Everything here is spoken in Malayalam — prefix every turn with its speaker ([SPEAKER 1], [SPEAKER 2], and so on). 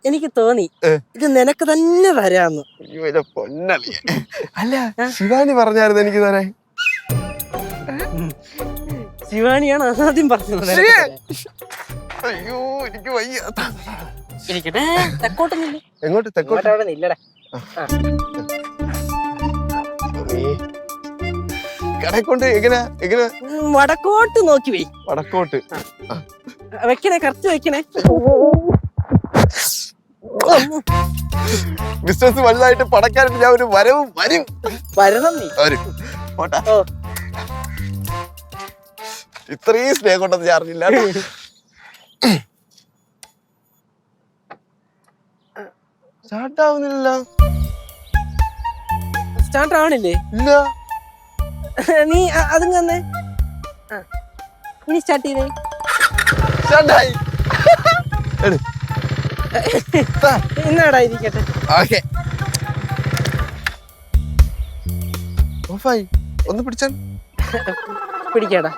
[SPEAKER 1] എനിക്ക് തോന്നി ഇത് നിനക്ക് തന്നെ തരാന്ന്.
[SPEAKER 2] അല്ല ശിവാനി പറഞ്ഞായിരുന്നു എനിക്ക് തരാൻ.
[SPEAKER 1] ശിവാനിയാണ് ആദ്യം പറഞ്ഞത്.
[SPEAKER 2] അയ്യോ എനിക്ക് വയ്യ.
[SPEAKER 1] ഇരിക്കട്ടെ. തെക്കോട്ടൊന്നില്ല.
[SPEAKER 2] എങ്ങോട്ട്? തെക്കോട്ട്
[SPEAKER 1] അവിടെ നില്ലടേ.
[SPEAKER 2] കടയെ കൊണ്ട് എങ്ങനെ
[SPEAKER 1] വടക്കോട്ട് നോക്കി വേ.
[SPEAKER 2] വടക്കോട്ട്
[SPEAKER 1] വെക്കണേ, കറക്റ്റ് വെക്കണേ.
[SPEAKER 2] ബിസിനസ് വലുതായിട്ട് പടക്കാനായിട്ട് ഞാൻ ഒരു വരവും
[SPEAKER 1] വരണം നീ.
[SPEAKER 2] ഇത്രയും സ്നേഹം കൊണ്ടത് ഞാൻ അറിഞ്ഞില്ല. സ്റ്റാർട്ട് ആവുന്നില്ല.
[SPEAKER 1] സ്റ്റാർട്ട് ആവണില്ലേ?
[SPEAKER 2] ഇല്ല.
[SPEAKER 1] നീ അതും തന്നെ ഇനി സ്റ്റാർട്ട് ചെയ്തേ.
[SPEAKER 2] സ്റ്റാർട്ടായി.
[SPEAKER 1] ഇന്നാടാ ഇരിക്കട്ടെ.
[SPEAKER 2] ഓക്കേ. ഓഫായി. ഒന്ന് പിടിച്ചാൽ
[SPEAKER 1] പിടിക്കാടാ.